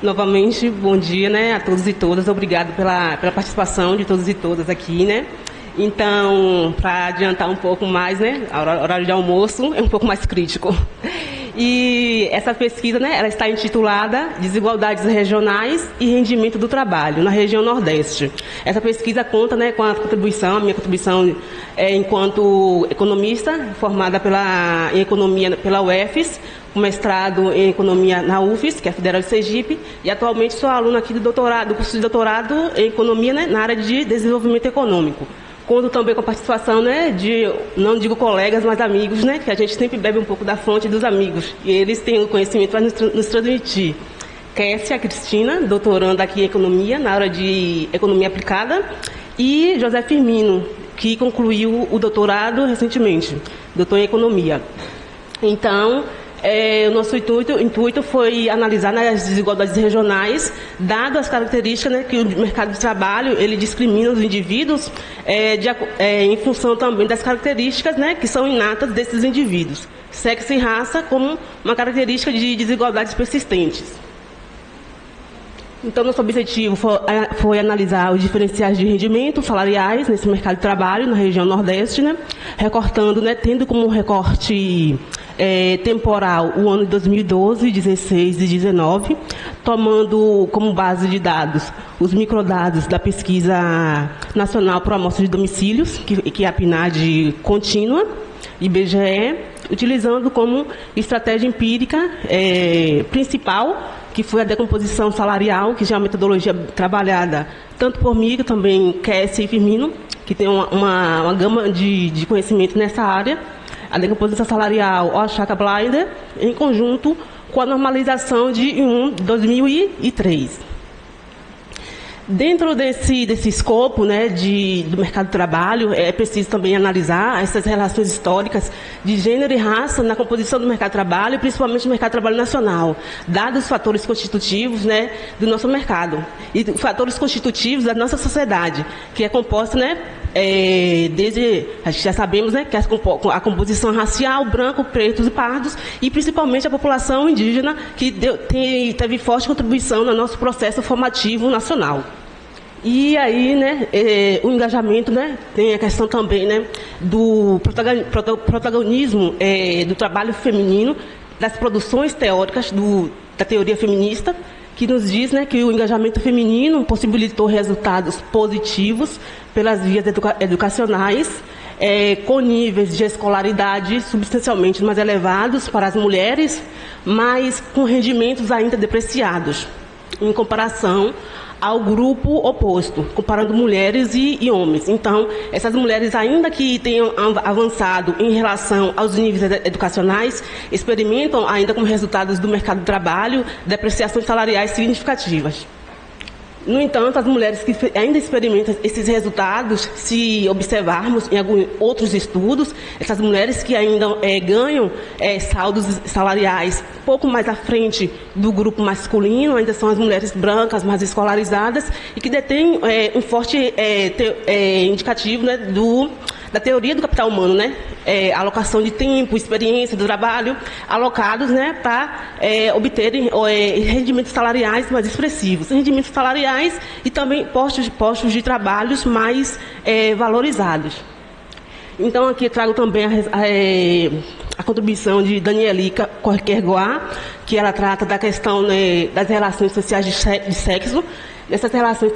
Novamente, bom dia, né, a todos e todas. Obrigado pela participação de todos e todas aqui, né. Então, para adiantar um pouco mais, né, o horário de almoço é um pouco mais crítico. E essa pesquisa, né, ela está intitulada Desigualdades Regionais e Rendimento do Trabalho na região Nordeste. Essa pesquisa conta, né, com a minha contribuição enquanto economista, formada em Economia pela UFES, com mestrado em Economia na UFES, que é a Federal de Sergipe, e atualmente sou aluna aqui do curso de doutorado em Economia, né, na área de Desenvolvimento Econômico. Conto também com a participação, né, de, não digo colegas, mas amigos, né, que a gente sempre bebe um pouco da fonte dos amigos, e eles têm o conhecimento para nos transmitir. Kessia Cristina, doutoranda aqui em Economia, na área de Economia Aplicada, e José Firmino, que concluiu o doutorado recentemente, doutor em Economia. Então, o nosso intuito foi analisar, né, as desigualdades regionais, dado as características, né, que o mercado de trabalho ele discrimina os indivíduos em função também das características, né, que são inatas desses indivíduos. Sexo e raça como uma característica de desigualdades persistentes. Então, nosso objetivo foi analisar os diferenciais de rendimento salariais nesse mercado de trabalho na região Nordeste, né, recortando, né, tendo como recorte temporal o ano de 2012, 16 e 19, tomando como base de dados os microdados da Pesquisa Nacional por Amostra de Domicílios, que é a PNAD contínua, IBGE, utilizando como estratégia empírica principal, que foi a decomposição salarial, que já é uma metodologia trabalhada tanto por mim, também Kessia e Firmino, que tem uma gama de conhecimento nessa área, a decomposição salarial Oaxaca-Blinder, em conjunto com a normalização de 2003. Dentro desse escopo, né, do mercado de trabalho, é preciso também analisar essas relações históricas de gênero e raça na composição do mercado de trabalho, principalmente no mercado de trabalho nacional, dados os fatores constitutivos, né, do nosso mercado e os fatores constitutivos da nossa sociedade, que é composta, né, a gente já sabemos, né, que a composição racial, branco, pretos e pardos, e principalmente a população indígena, que teve forte contribuição no nosso processo formativo nacional. E aí, né, o engajamento, né, tem a questão também, né, do protagonismo do trabalho feminino, das produções teóricas da teoria feminista, que nos diz, né, que o engajamento feminino possibilitou resultados positivos pelas vias educacionais, com níveis de escolaridade substancialmente mais elevados para as mulheres, mas com rendimentos ainda depreciados, em comparação ao grupo oposto, comparando mulheres e homens. Então, essas mulheres, ainda que tenham avançado em relação aos níveis educacionais, experimentam ainda como resultados do mercado de trabalho depreciações salariais significativas. No entanto, as mulheres que ainda experimentam esses resultados, se observarmos em alguns outros estudos, essas mulheres que ainda ganham saldos salariais pouco mais à frente do grupo masculino, ainda são as mulheres brancas, mais escolarizadas, e que detêm um forte indicativo, né, da teoria do capital humano, né? Alocação de tempo, experiência do trabalho, alocados, né, para obterem rendimentos salariais mais expressivos, rendimentos salariais e também postos de trabalhos mais valorizados. Então, aqui trago também a contribuição de Danielica Kierkegaard, que ela trata da questão, né, das relações sociais de sexo. Nessas relações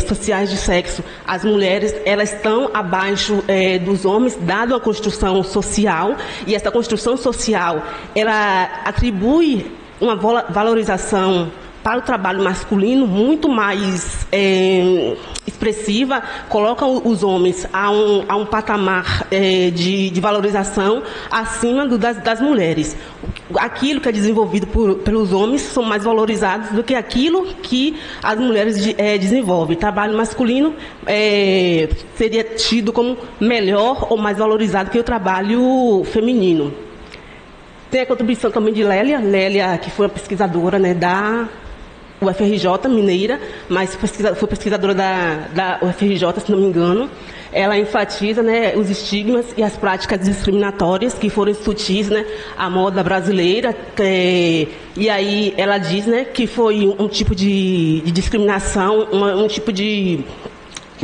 sociais de sexo, as mulheres elas estão abaixo dos homens, dado a construção social, e essa construção social ela atribui uma valorização para o trabalho masculino muito mais expressiva, coloca os homens a um patamar de valorização acima das mulheres. Aquilo que é desenvolvido pelos homens são mais valorizados do que aquilo que as mulheres desenvolvem. Trabalho masculino seria tido como melhor ou mais valorizado que o trabalho feminino. Tem a contribuição também de Lélia, que foi uma pesquisadora, né, da UFRJ, mineira, mas foi pesquisadora da UFRJ, se não me engano. ela enfatiza, né, os estigmas e as práticas discriminatórias que foram sutis, né, à moda brasileira, e aí ela diz, né, que foi um tipo de discriminação, um tipo de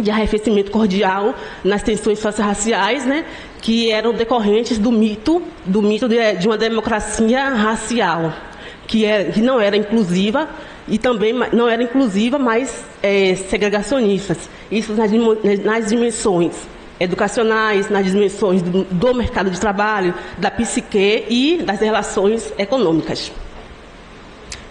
arrefecimento cordial nas tensões sociorraciais, né, que eram decorrentes do mito de uma democracia racial, que não era inclusiva e também não era inclusiva, mas segregacionistas. Isso nas dimensões educacionais, nas dimensões do mercado de trabalho, da psique e das relações econômicas.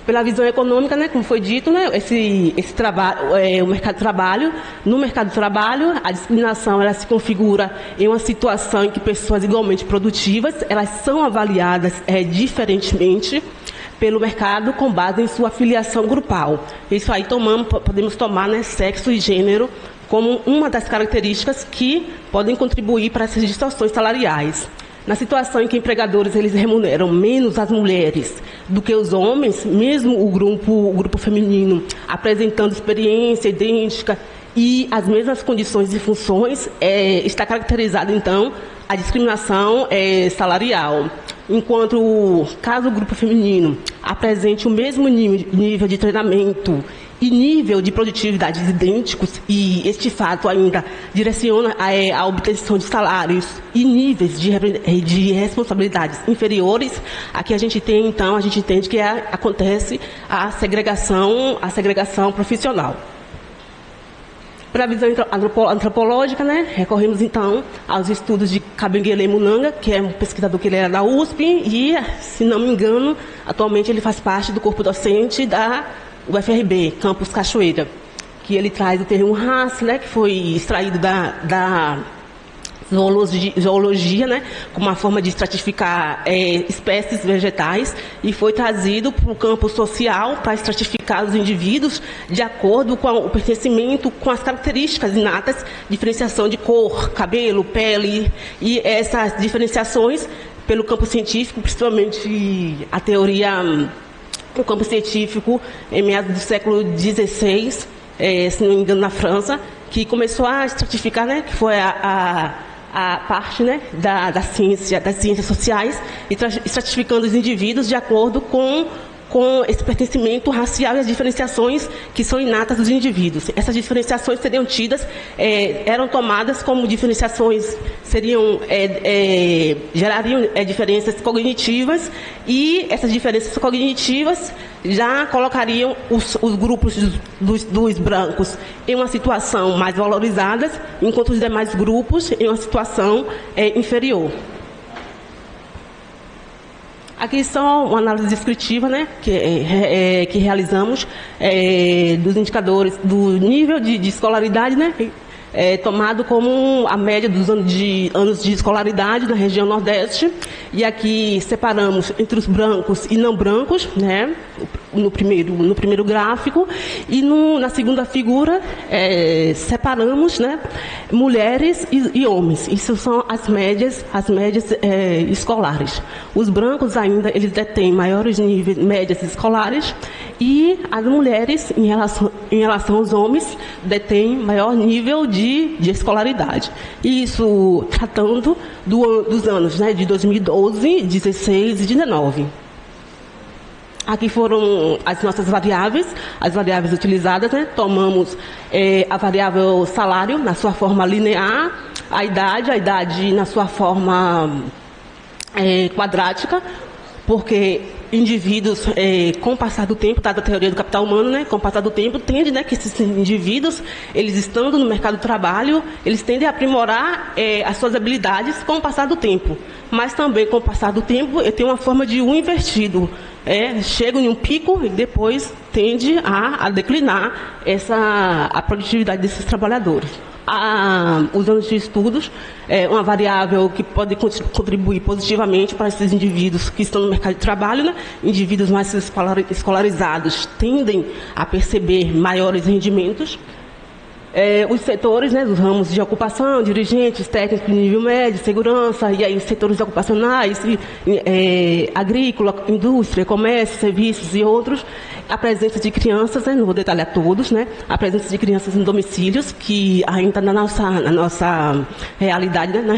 Pela visão econômica, né, como foi dito, né, esse trabalho, o mercado de trabalho. No mercado de trabalho, a discriminação ela se configura em uma situação em que pessoas igualmente produtivas elas são avaliadas diferentemente pelo mercado com base em sua filiação grupal. Isso aí podemos tomar, né, sexo e gênero como uma das características que podem contribuir para essas distorções salariais. Na situação em que empregadores eles remuneram menos as mulheres do que os homens, mesmo o grupo feminino apresentando experiência idêntica e as mesmas condições e funções, está caracterizada, então, a discriminação salarial. Enquanto, caso o grupo feminino apresente o mesmo nível de treinamento e nível de produtividade idênticos, e este fato ainda direciona a obtenção de salários e níveis de responsabilidades inferiores, aqui a gente tem, então, a gente entende que acontece a segregação profissional. Para a visão antropológica, né, recorremos, então, aos estudos de Kabengele Munanga, que é um pesquisador que ele era da USP, e, se não me engano, atualmente ele faz parte do corpo docente da UFRB, Campus Cachoeira, que ele traz o termo raça, né, que foi extraído da zoologia, né, como uma forma de estratificar espécies vegetais, e foi trazido para o campo social para estratificar os indivíduos de acordo com o pertencimento, com as características inatas, diferenciação de cor, cabelo, pele, e essas diferenciações pelo campo científico, principalmente a teoria o campo científico em meados do século XVI, se não me engano, na França, que começou a estratificar, né, que foi a parte, né, das ciências sociais, estratificando os indivíduos de acordo com esse pertencimento racial e as diferenciações que são inatas dos indivíduos. Essas diferenciações seriam tidas, eram tomadas como diferenciações, gerariam diferenças cognitivas, e essas diferenças cognitivas já colocariam os grupos dos brancos em uma situação mais valorizada, enquanto os demais grupos em uma situação inferior. Aqui só uma análise descritiva, né, que realizamos dos indicadores do nível de escolaridade, né, tomado como a média dos anos de escolaridade na região Nordeste, e aqui separamos entre os brancos e não brancos, né, no primeiro gráfico, e na segunda figura separamos, né, mulheres e homens. Isso são as médias escolares. Os brancos ainda eles detêm maiores níveis médias escolares, e as mulheres em relação aos homens detêm maior nível de escolaridade. Isso tratando dos anos, né, de 2012, 16 e 19. Aqui foram as nossas variáveis, as variáveis utilizadas, né? Tomamos a variável salário na sua forma linear, a idade na sua forma quadrática, porque indivíduos, com o passar do tempo, dada a teoria do capital humano, né, com o passar do tempo, tende, né, que esses indivíduos, eles estando no mercado de trabalho, eles tendem a aprimorar as suas habilidades com o passar do tempo. Mas também, com o passar do tempo, tem uma forma de invertido. Chega em um pico e depois tende a declinar a produtividade desses trabalhadores. Os anos de estudos é uma variável que pode contribuir positivamente para esses indivíduos que estão no mercado de trabalho, né? Indivíduos mais escolarizados tendem a perceber maiores rendimentos. os setores, né, dos ramos de ocupação, dirigentes, técnicos de nível médio, segurança, e aí os setores ocupacionais, agrícola, indústria, comércio, serviços e outros, a presença de crianças, né, não vou detalhar todos, né, a presença de crianças em domicílios, que ainda na nossa realidade, né, na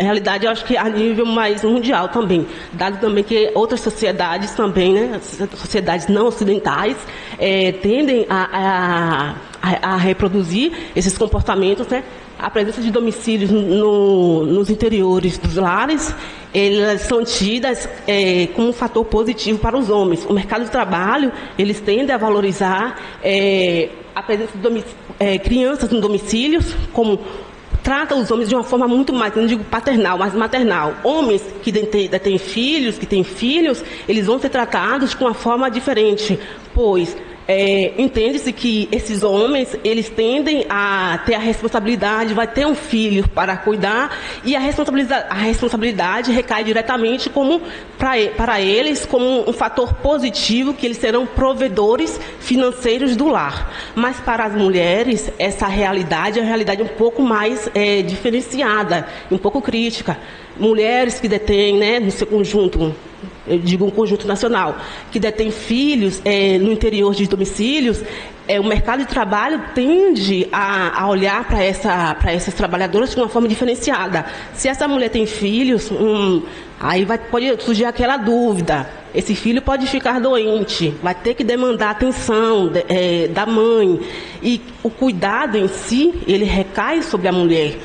realidade eu acho que a nível mais mundial também, dado também que outras sociedades também, né, sociedades não ocidentais, tendem a reproduzir esses comportamentos, né? A presença de domicílios nos interiores dos lares, elas são tidas como um fator positivo para os homens. O mercado de trabalho, eles tendem a valorizar a presença de crianças em domicílios, como trata os homens de uma forma muito mais, não digo paternal, mas maternal. Homens que têm filhos, eles vão ser tratados com uma forma diferente, pois entende-se que esses homens, eles tendem a ter a responsabilidade, vai ter um filho para cuidar, e a responsabilidade recai diretamente para eles como um fator positivo, que eles serão provedores financeiros do lar. Mas para as mulheres, essa realidade é uma realidade um pouco mais diferenciada, um pouco crítica. Mulheres que detêm, né, no seu conjunto, eu digo um conjunto nacional, que detém filhos no interior de domicílios, o mercado de trabalho tende a olhar para essas trabalhadoras de uma forma diferenciada. Se essa mulher tem filhos, aí pode surgir aquela dúvida. Esse filho pode ficar doente, vai ter que demandar atenção da mãe. E o cuidado em si, ele recai sobre a mulher.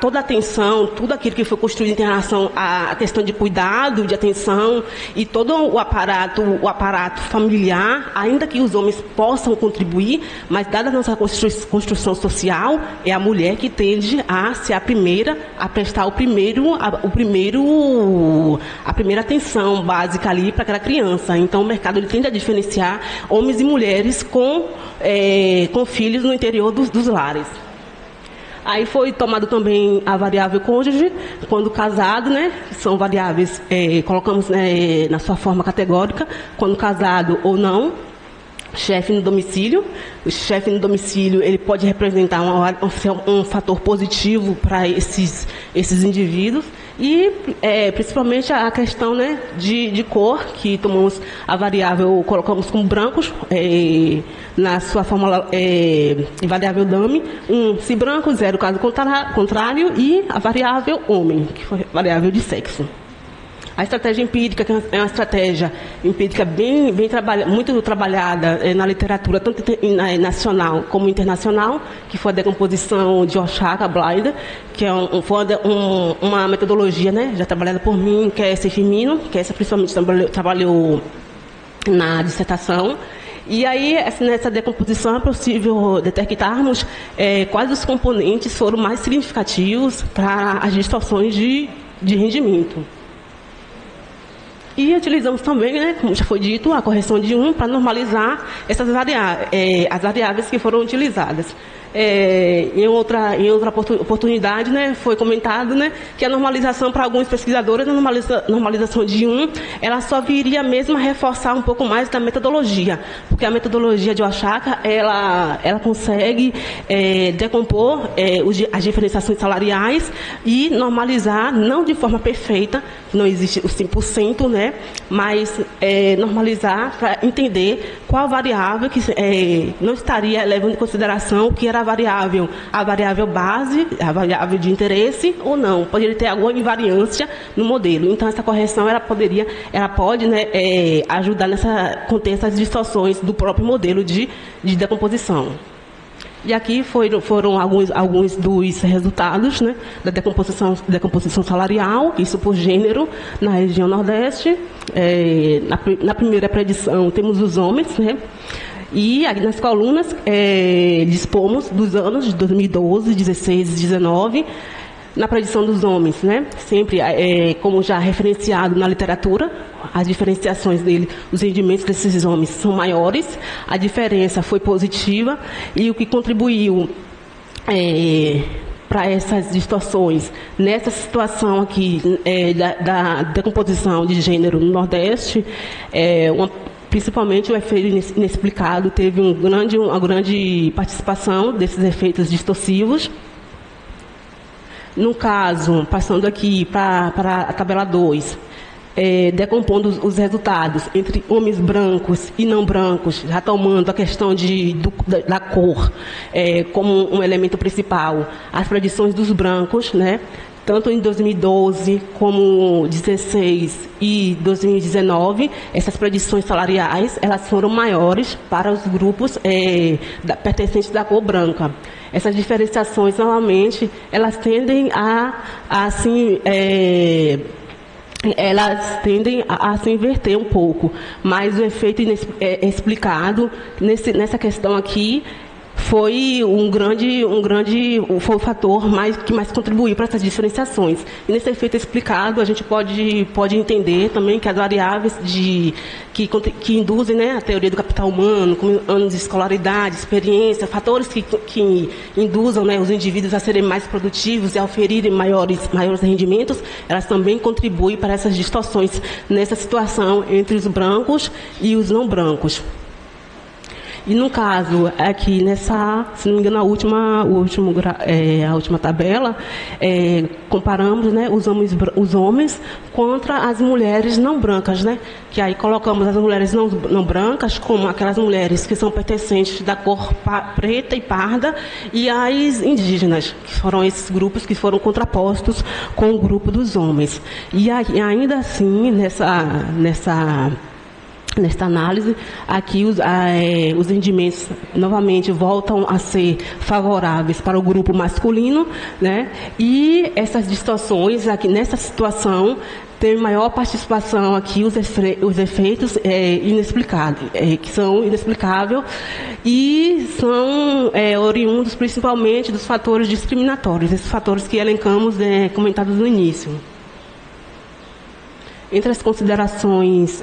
Toda a atenção, tudo aquilo que foi construído em relação à questão de cuidado, de atenção, e todo o aparato familiar, ainda que os homens possam contribuir, mas dada a nossa construção social, é a mulher que tende a ser a primeira a prestar a primeira atenção básica ali para aquela criança. Então o mercado ele tende a diferenciar homens e mulheres com filhos no interior dos lares. Aí foi tomado também a variável cônjuge, quando casado, né? São variáveis, colocamos na sua forma categórica, quando casado ou não. Chefe no domicílio. O chefe no domicílio, ele pode representar um fator positivo para esses indivíduos. E principalmente a questão, né, de cor, que tomamos a variável, colocamos como brancos, na sua fórmula variável dame, se branco, 0 caso contrário, e a variável homem, que foi variável de sexo. A estratégia empírica, que é uma estratégia empírica muito trabalhada na literatura, tanto nacional como internacional, que foi a decomposição de Oshaka, Blinder, que foi uma metodologia, né, já trabalhada por mim, que é essa Firmino, que essa principalmente trabalhou na dissertação. E aí, nessa decomposição, é possível detectarmos quais os componentes foram mais significativos para as distorções de rendimento. E utilizamos também, né, como já foi dito, a correção de para normalizar essas as variáveis que foram utilizadas. Em outra oportunidade, né, foi comentado, né, que a normalização para alguns pesquisadores, a normalização de ela só viria mesmo a reforçar um pouco mais da metodologia, porque a metodologia de Oshaka, ela consegue decompor as diferenciações salariais e normalizar, não de forma perfeita, não existe o 100%, né, mas normalizar para entender qual variável que não estaria levando em consideração o que era a variável base, a variável de interesse ou não. Poderia ter alguma invariância no modelo. Então, essa correção ela pode, né, ajudar conter essas distorções do próprio modelo de decomposição. E aqui foram alguns dos resultados, né, da decomposição salarial, isso por gênero, na região Nordeste. Na primeira predição temos os homens, né? E aqui nas colunas dispomos dos anos de 2012, 16 e 19, na predição dos homens, né? Sempre, como já referenciado na literatura, as diferenciações dele, os rendimentos desses homens são maiores, a diferença foi positiva, e o que contribuiu para essas distorções, nessa situação aqui da decomposição de gênero no Nordeste, Principalmente o efeito inexplicado teve uma grande participação desses efeitos distorcivos. No caso, passando aqui para a tabela 2, decompondo os resultados entre homens brancos e não brancos, já tomando a questão da cor como um elemento principal, as predições dos brancos, né? Tanto em 2012 como 2016 e 2019, essas predições salariais elas foram maiores para os grupos pertencentes da cor branca. Essas diferenciações, novamente, elas tendem a se inverter um pouco, mas o efeito explicado nessa questão aqui foi foi o fator que mais contribuiu para essas diferenciações. E nesse efeito explicado, a gente pode entender também que as variáveis que induzem, né, a teoria do capital humano, como anos de escolaridade, experiência, fatores que induzam, né, os indivíduos a serem mais produtivos e a oferirem maiores rendimentos, elas também contribuem para essas distorções nessa situação entre os brancos e os não brancos. E no caso, aqui se não me engano, a última tabela, comparamos, né, os homens contra as mulheres não brancas, né? Que aí colocamos as mulheres não brancas como aquelas mulheres que são pertencentes da cor preta e parda, e as indígenas, que foram esses grupos que foram contrapostos com o grupo dos homens. E ainda assim, nesta análise, aqui os rendimentos novamente voltam a ser favoráveis para o grupo masculino, né? E essas distorções aqui nessa situação tem maior participação aqui os efeitos inexplicados, que são inexplicáveis e são oriundos principalmente dos fatores discriminatórios, esses fatores que elencamos, comentados no início. Entre as considerações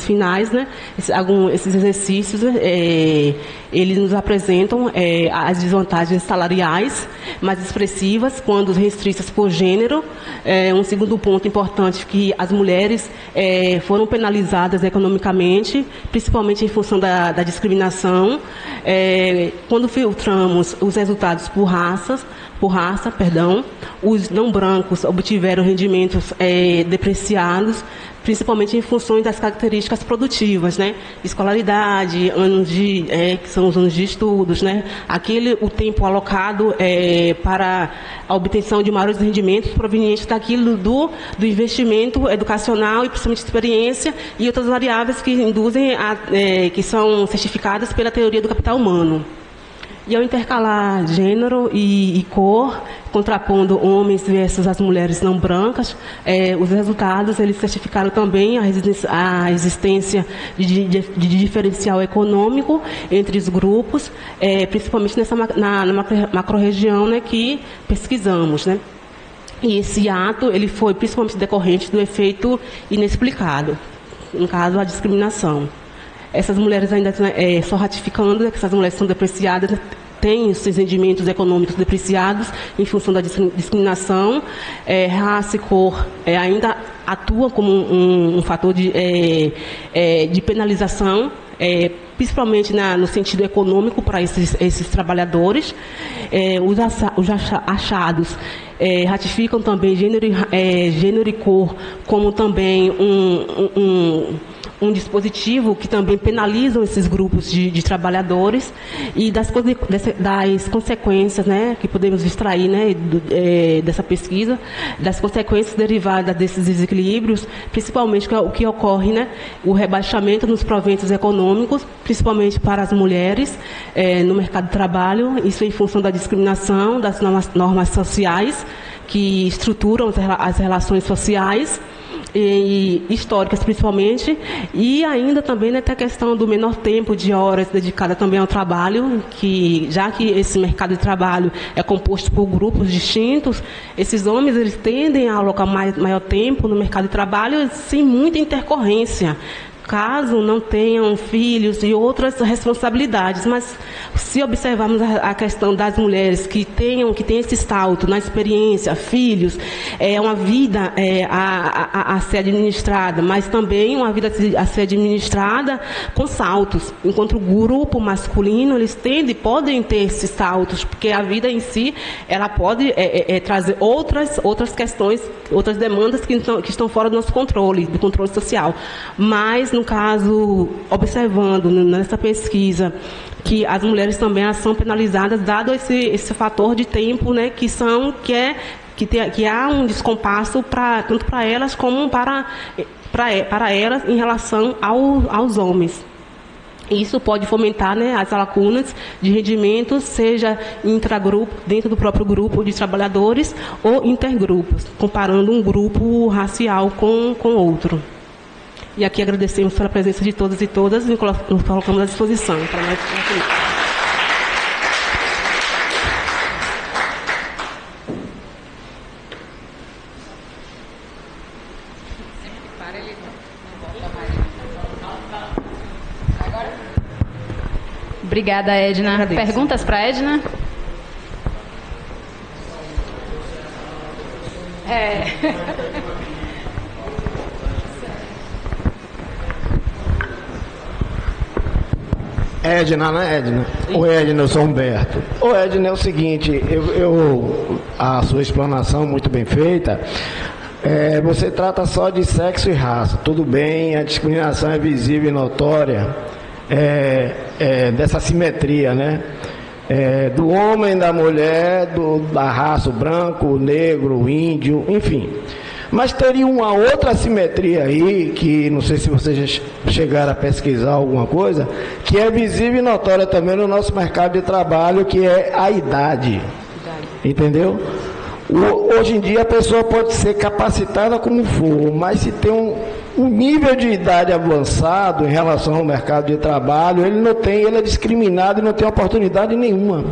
finais, né, esses exercícios, eles nos apresentam as desvantagens salariais mais expressivas quando restritas por gênero. Um segundo ponto importante, que as mulheres foram penalizadas economicamente, principalmente em função da discriminação. Quando filtramos os resultados por raça, os não brancos obtiveram rendimentos depreciados, principalmente em função das características produtivas, né? Escolaridade, que são os anos de estudos, né? O tempo alocado para a obtenção de maiores rendimentos provenientes daquilo do investimento educacional e principalmente experiência e outras variáveis que induzem que são certificadas pela teoria do capital humano. E ao intercalar gênero e cor, contrapondo homens versus as mulheres não brancas, os resultados eles certificaram também a existência de diferencial econômico entre os grupos, principalmente na macro-região, né, que pesquisamos, né? E esse ato ele foi principalmente decorrente do efeito inexplicado, no caso a discriminação. Essas mulheres ainda, só ratificando, que essas mulheres são depreciadas, têm os seus rendimentos econômicos depreciados em função da discriminação. Raça e cor ainda atuam como um fator de penalização, principalmente no sentido econômico para esses trabalhadores. Os achados ratificam também gênero e cor como também um dispositivo que também penalizam esses grupos de trabalhadores e das consequências, né, que podemos extrair, né, dessa pesquisa, das consequências derivadas desses desequilíbrios, principalmente o que ocorre, né, o rebaixamento nos proventos econômicos, principalmente para as mulheres no mercado de trabalho, isso em função da discriminação, das normas sociais que estruturam as relações sociais, e históricas principalmente, e ainda também, né, tem a questão do menor tempo de horas dedicada também ao trabalho, já que esse mercado de trabalho é composto por grupos distintos, esses homens eles tendem a alocar maior tempo no mercado de trabalho sem muita intercorrência caso não tenham filhos e outras responsabilidades, mas se observarmos a questão das mulheres que têm esse salto na experiência, filhos, uma vida a ser administrada, mas também uma vida a ser administrada com saltos, enquanto o grupo masculino, eles podem ter esses saltos, porque a vida em si, ela pode trazer outras questões, outras demandas que estão fora do nosso controle, do controle social. Mas, no caso, observando nessa pesquisa, que as mulheres também elas são penalizadas, dado esse fator de tempo, né, que há um descompasso tanto para elas como para elas em relação aos homens. Isso pode fomentar, né, as lacunas de rendimento, seja intragrupo, dentro do próprio grupo de trabalhadores, ou intergrupos, comparando um grupo racial com outro. E aqui agradecemos pela presença de todos e todas e nos colocamos à disposição para nós. Obrigada, Edna. Agradeço. Perguntas para Edna? Edna, né, Edna? Oi, Edna, eu sou Humberto. Ô, Edna, é o seguinte, a sua explanação muito bem feita, você trata só de sexo e raça. Tudo bem, a discriminação é visível e notória, dessa simetria, né? Do homem, da mulher, da raça, o branco, o negro, o índio, enfim. Mas teria uma outra assimetria aí, que não sei se vocês já chegaram a pesquisar alguma coisa, que é visível e notória também no nosso mercado de trabalho, que é a idade. Entendeu? Hoje em dia a pessoa pode ser capacitada como for, mas se tem um nível de idade avançado em relação ao mercado de trabalho, ele é discriminado e não tem oportunidade nenhuma.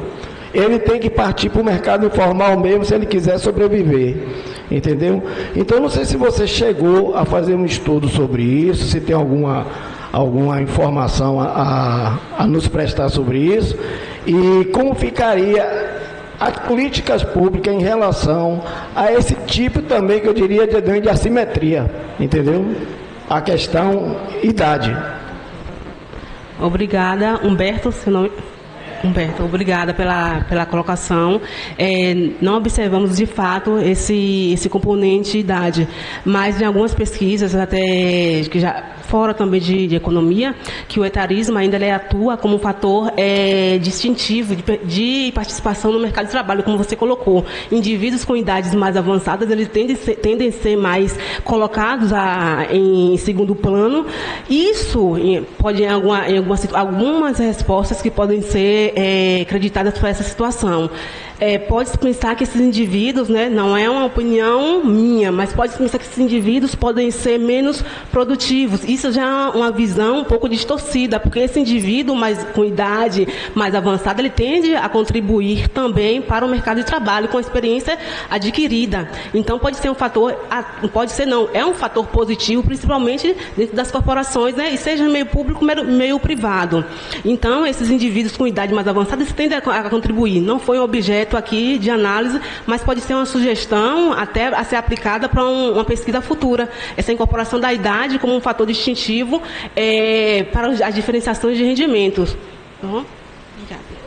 Ele tem que partir para o mercado informal mesmo se ele quiser sobreviver. Entendeu? Então, não sei se você chegou a fazer um estudo sobre isso, se tem alguma informação a nos prestar sobre isso, e como ficaria as políticas públicas em relação a esse tipo também, que eu diria, de assimetria. Entendeu? A questão idade. Obrigada, Humberto, Humberto, obrigada pela colocação. Não observamos, de fato, esse componente de idade, mas em algumas pesquisas, até que já fora também de economia, que o etarismo ainda ele atua como um fator distintivo de participação no mercado de trabalho, como você colocou. Indivíduos com idades mais avançadas, eles tendem a ser mais colocados em segundo plano. Isso pode, em algumas respostas que podem ser acreditadas por essa situação. Pode-se pensar que esses indivíduos, né, não é uma opinião minha, mas pode-se pensar que esses indivíduos podem ser menos produtivos. Isso já é uma visão um pouco distorcida, porque esse indivíduo com idade mais avançada, ele tende a contribuir também para o mercado de trabalho com a experiência adquirida. Então, pode ser um fator, é um fator positivo, principalmente dentro das corporações, né, e seja meio público, meio privado. Então, esses indivíduos com idade mais avançada, eles tendem a contribuir. Não foi um objeto aqui de análise, mas pode ser uma sugestão até a ser aplicada para uma pesquisa futura. Essa incorporação da idade como um fator distintivo para as diferenciações de rendimentos. Obrigada.